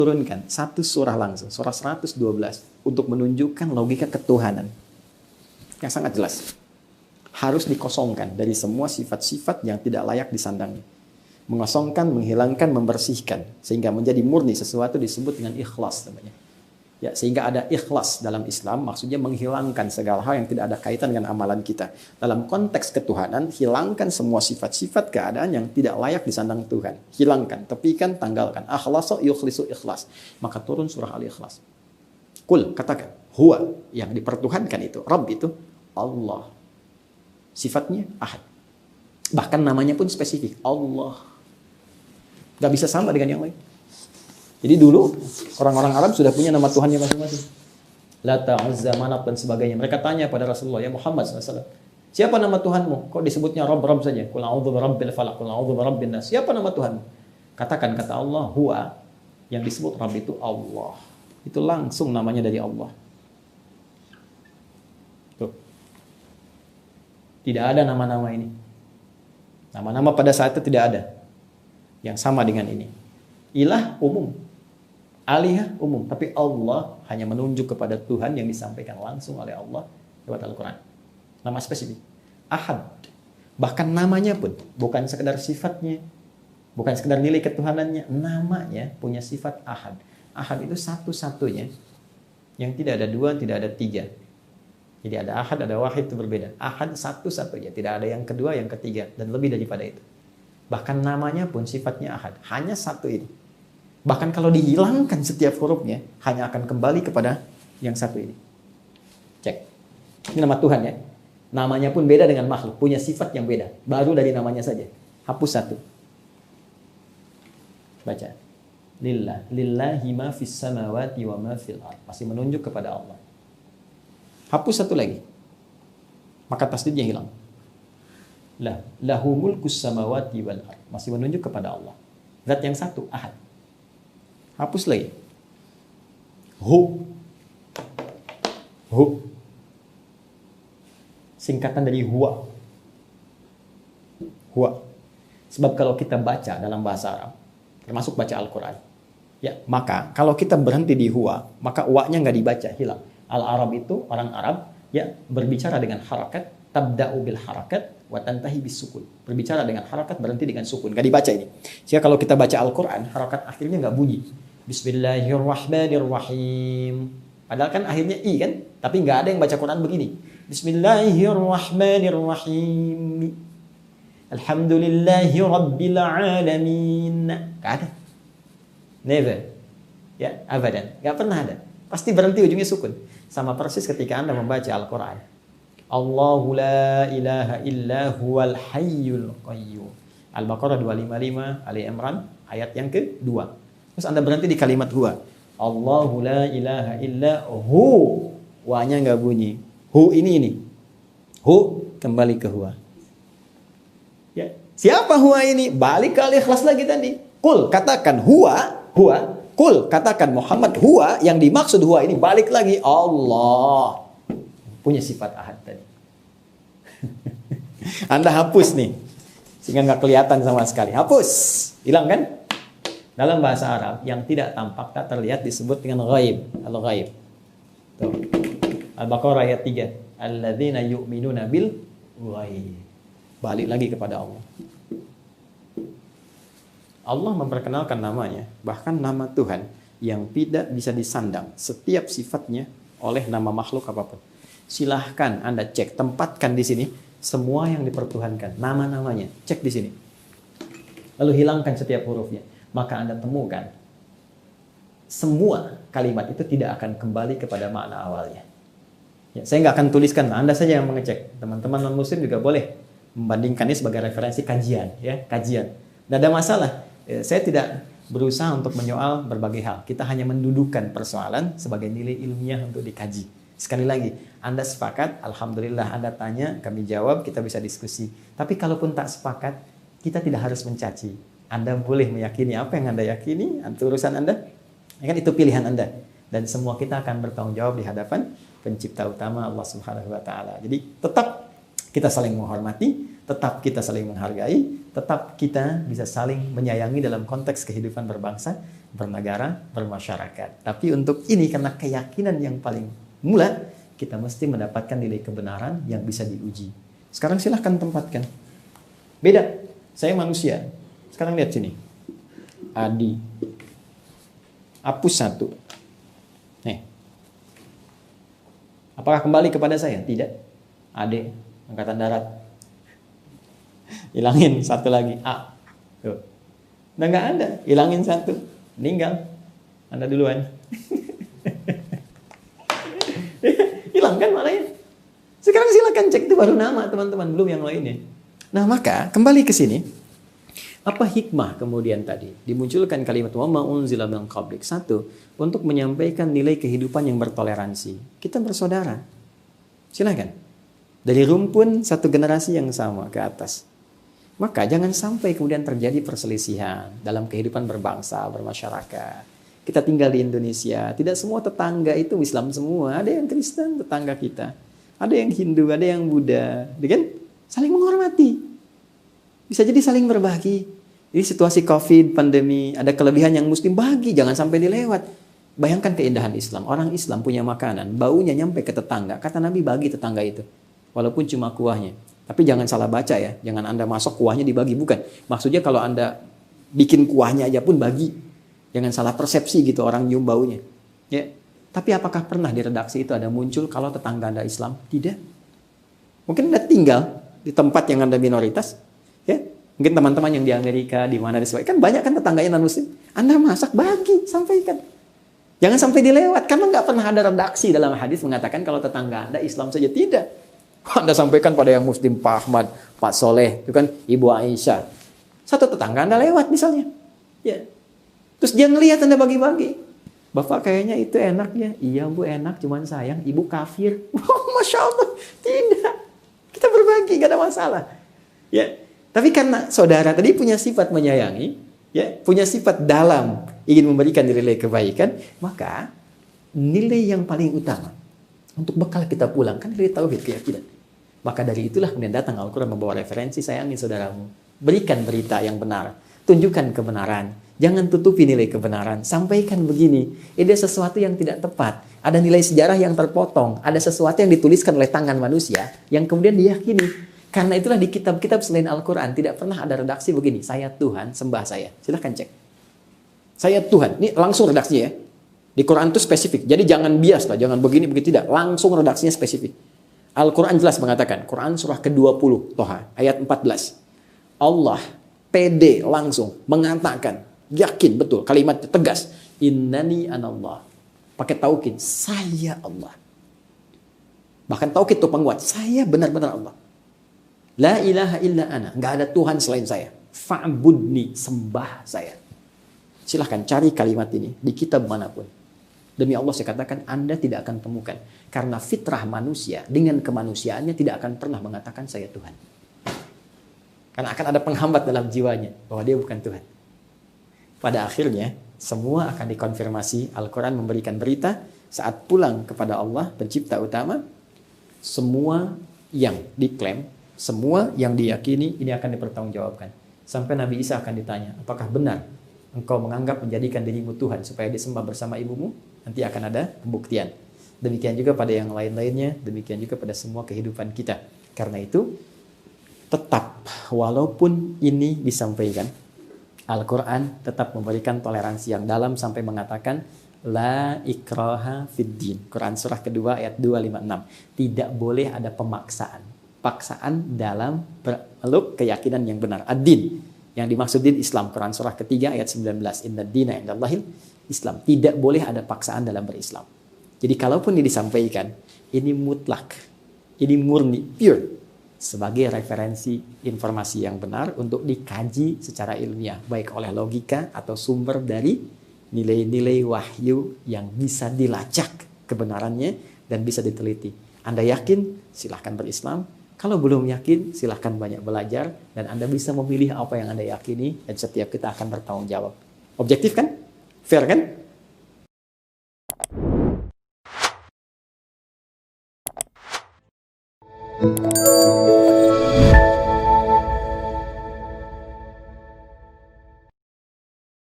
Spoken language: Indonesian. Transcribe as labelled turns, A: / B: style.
A: turunkan satu surah langsung, surah 112 untuk menunjukkan logika ketuhanan yang sangat jelas. Harus dikosongkan dari semua sifat-sifat yang tidak layak disandang. Mengosongkan, menghilangkan, membersihkan sehingga menjadi murni. Sesuatu disebut dengan ikhlas namanya. Ya, sehingga ada ikhlas dalam Islam, maksudnya menghilangkan segala hal yang tidak ada kaitan dengan amalan kita. Dalam konteks ketuhanan, hilangkan semua sifat-sifat keadaan yang tidak layak disandang Tuhan. Hilangkan, tepikan, tanggalkan. Akhlasu yukhlisu ikhlas. Maka turun surah Al-Ikhlas. Kul, katakan, huwa, yang dipertuhankan itu, Rabb itu, Allah. Sifatnya ahad. Bahkan namanya pun spesifik, Allah. Gak bisa sama dengan yang lain. Jadi dulu orang-orang Arab sudah punya nama Tuhannya masing-masing. Lata, Uzza, Manat dan sebagainya. Mereka tanya pada Rasulullah, ya Muhammad SAW, siapa nama Tuhanmu? Kok disebutnya Rabb saja? Qul a'udzu birabbil falaq, qul a'udzu birabbin nas. Siapa nama Tuhanmu? Katakan, kata Allah, huwa, yang disebut Rabb itu Allah. Itu langsung namanya dari Allah. Tuh. Tidak ada nama-nama ini. Nama-nama pada saat itu tidak ada yang sama dengan ini. Ilah umum, alihah umum, tapi Allah hanya menunjuk kepada Tuhan yang disampaikan langsung oleh Allah lewat Al-Quran. Nama spesifik, Ahad. Bahkan namanya pun bukan sekedar sifatnya, bukan sekedar nilai ketuhanannya, namanya punya sifat Ahad. Ahad itu satu-satunya yang tidak ada dua, tidak ada tiga. Jadi ada ahad, ada wahid, itu berbeda. Ahad satu-satunya, tidak ada yang kedua, yang ketiga, dan lebih daripada itu. Bahkan namanya pun sifatnya ahad, hanya satu ini. Bahkan kalau dihilangkan setiap hurufnya, hanya akan kembali kepada yang satu ini. Cek. Ini nama Tuhan ya. Namanya pun beda dengan makhluk, punya sifat yang beda. Baru dari namanya saja. Hapus satu. Baca. Lillah, lillahi ma fis samawati wa ma fil ard. Masih menunjuk kepada Allah. Hapus satu lagi. Maka tasdidnya hilang. Lahu mulkus samawati wal ard. Masih menunjuk kepada Allah. Zat yang satu, ahad. Hapus lagi. Hu. Singkatan dari huwa. Huwa. Sebab kalau kita baca dalam bahasa Arab, termasuk baca Al-Quran, ya, maka kalau kita berhenti di huwa, maka wa-nya nggak dibaca, hilang. Al-Arab itu, orang Arab, ya, berbicara dengan harakat, tabda'u bil harakat, wa tantahi bis sukun. Berbicara dengan harakat, berhenti dengan sukun. Gak dibaca ini. Sehingga kalau kita baca Al-Quran, harakat akhirnya gak bunyi. Bismillahirrahmanirrahim. Padahal kan akhirnya i kan? Tapi gak ada yang baca Quran begini. Bismillahirrahmanirrahim. Alhamdulillahi rabbil alamin. Gak ada. Never. Ya, abadan. Gak pernah ada. Pasti berhenti ujungnya sukun. Sama persis ketika Anda membaca Al-Quran. Allahu la ilaha illa huwal hayyul qayyum. Al-Baqarah 255, Ali Imran ayat yang kedua. Terus Anda berhenti di kalimat huwa. Allahu la ilaha illa hu. Wa-nya enggak bunyi. Hu ini. Hu kembali ke huwa. Ya, siapa huwa ini? Balik ke Al-Ikhlas lagi tadi. Qul, katakan huwa. Kul, katakan Muhammad huwa, yang dimaksud huwa ini balik lagi Allah. Punya sifat ahad tadi. Anda hapus nih. Sehingga nggak kelihatan sama sekali. Hapus. Hilang kan? Dalam bahasa Arab, yang tidak tampak, tak terlihat disebut dengan ghaib. Al-ghaib. Tuh. Al-Baqarah ayat 3. Alladzina yu'minuna bil ghaib. Balik lagi kepada Allah. Allah memperkenalkan namanya, bahkan nama Tuhan yang tidak bisa disandang setiap sifatnya oleh nama makhluk apapun. Silahkan Anda cek, tempatkan di sini semua yang dipertuhankan, nama-namanya, cek di sini. Lalu hilangkan setiap hurufnya, maka Anda temukan semua kalimat itu tidak akan kembali kepada makna awalnya. Ya, saya nggak akan tuliskan, Anda saja yang mengecek. Teman-teman non-muslim juga boleh membandingkannya sebagai referensi kajian, ya, kajian. Tidak ada masalah. Saya tidak berusaha untuk menyoal berbagai hal. Kita hanya mendudukkan persoalan sebagai nilai ilmiah untuk dikaji. Sekali lagi, Anda sepakat, alhamdulillah Anda tanya, kami jawab, kita bisa diskusi. Tapi kalaupun tak sepakat, kita tidak harus mencaci. Anda boleh meyakini apa yang Anda yakini, itu urusan Anda. Ya kan, itu pilihan Anda. Dan semua kita akan bertanggung jawab di hadapan pencipta utama Allah Subhanahu wa taala. Jadi tetap kita saling menghormati, tetap kita saling menghargai, tetap kita bisa saling menyayangi dalam konteks kehidupan berbangsa, bernegara, bermasyarakat. Tapi untuk ini, karena keyakinan yang paling mula, kita mesti mendapatkan nilai kebenaran yang bisa diuji. Sekarang silahkan tempatkan. Beda, saya manusia. Sekarang lihat sini. Adi. Hapus 1. Nih. Apakah kembali kepada saya? Tidak. Ade, Angkatan Darat. Hilangin 1 lagi. A. Tuh. Udah nggak ada. Hilangin 1. Meninggal. Anda duluan. Hilang kan maknanya. Sekarang silakan cek, itu baru nama teman-teman, belum yang lainnya. Nah maka kembali ke sini. Apa hikmah kemudian tadi? Dimunculkan kalimat wa ma unzila min qablik. 1, untuk menyampaikan nilai kehidupan yang bertoleransi. Kita bersaudara. Silakan. Dari rumpun satu generasi yang sama ke atas. Maka jangan sampai kemudian terjadi perselisihan dalam kehidupan berbangsa, bermasyarakat. Kita tinggal di Indonesia, tidak semua tetangga itu Islam semua. Ada yang Kristen tetangga kita. Ada yang Hindu, ada yang Buddha. Kan? Saling menghormati. Bisa jadi saling berbagi. Ini situasi COVID, pandemi, ada kelebihan yang Muslim bagi, jangan sampai dilewat. Bayangkan keindahan Islam. Orang Islam punya makanan, baunya nyampe ke tetangga. Kata Nabi bagi tetangga itu. Walaupun cuma kuahnya. Tapi jangan salah baca ya. Jangan Anda masuk kuahnya dibagi. Bukan. Maksudnya kalau Anda bikin kuahnya aja pun bagi. Jangan salah persepsi gitu orang nyium baunya. Ya. Tapi apakah pernah di redaksi itu ada muncul kalau tetangga Anda Islam? Tidak. Mungkin Anda tinggal di tempat yang Anda minoritas. Ya, mungkin teman-teman yang di Amerika, di mana kan banyak kan tetangganya non-Muslim. Anda masak, bagi, sampaikan. Jangan sampai dilewat, karena nggak pernah ada redaksi dalam hadis mengatakan kalau tetangga Anda Islam saja, tidak. Anda sampaikan pada yang Muslim, Pak Ahmad, Pak Soleh, itu kan Ibu Aisyah. Satu tetangga Anda lewat misalnya, ya. Terus dia ngelihat Anda bagi-bagi. Bapak kayaknya itu enaknya. Iya Bu, enak, cuman sayang Ibu kafir. Wah, Masya Allah, tidak. Kita berbagi, nggak ada masalah. Ya. Tapi karena saudara tadi punya sifat menyayangi, ya, punya sifat dalam ingin memberikan nilai kebaikan, maka nilai yang paling utama untuk bekal kita pulang kan nilai tauhid, keyakinan. Maka dari itulah kemudian datang Al-Quran membawa referensi, sayangi saudaramu, berikan berita yang benar, tunjukkan kebenaran, jangan tutupi nilai kebenaran, sampaikan begini, ini sesuatu yang tidak tepat, ada nilai sejarah yang terpotong, ada sesuatu yang dituliskan oleh tangan manusia yang kemudian diyakini. Karena itulah di kitab-kitab selain Al-Quran tidak pernah ada redaksi begini. Saya Tuhan, sembah saya. Silahkan cek. Saya Tuhan. Ini langsung redaksinya ya. Di Quran itu spesifik. Jadi jangan bias lah. Jangan begini, begitu. Tidak. Langsung redaksinya spesifik. Al-Quran jelas mengatakan. Quran surah ke-20. Toha. Ayat 14. Allah pede langsung mengatakan. Yakin betul. Kalimat tegas. Innani anallah. Pakai taukid. Saya Allah. Bahkan taukid itu penguat. Saya benar-benar Allah. La ilaha illa ana. Nggak ada Tuhan selain saya. Fa'budni. Sembah saya. Silahkan cari kalimat ini di kitab manapun. Demi Allah saya katakan Anda tidak akan temukan. Karena fitrah manusia dengan kemanusiaannya tidak akan pernah mengatakan saya Tuhan. Karena akan ada penghambat dalam jiwanya. Bahwa dia bukan Tuhan. Pada akhirnya semua akan dikonfirmasi. Al-Quran memberikan berita. Saat pulang kepada Allah pencipta utama. Semua yang diklaim, semua yang diyakini ini akan dipertanggungjawabkan. Sampai Nabi Isa akan ditanya, apakah benar engkau menganggap menjadikan dirimu Tuhan supaya disembah bersama ibumu? Nanti akan ada pembuktian. Demikian juga pada yang lain-lainnya, demikian juga pada semua kehidupan kita. Karena itu, tetap walaupun ini disampaikan, Al-Quran tetap memberikan toleransi yang dalam sampai mengatakan, La ikraha fid din. Quran surah kedua ayat 256. Tidak boleh ada pemaksaan. Paksaan dalam peluk keyakinan yang benar. Ad-din. Yang dimaksud din Islam. Quran surah ketiga ayat 19. Inna dina indallahil Islam. Tidak boleh ada paksaan dalam berislam. Jadi kalaupun ini disampaikan, ini mutlak. Ini murni, pure. Sebagai referensi informasi yang benar untuk dikaji secara ilmiah. Baik oleh logika atau sumber dari nilai-nilai wahyu yang bisa dilacak kebenarannya dan bisa diteliti. Anda yakin? Silahkan berislam. Kalau belum yakin, silahkan banyak belajar. Dan Anda bisa memilih apa yang Anda yakini. Dan setiap kita akan bertanggung jawab. Objektif kan? Fair kan?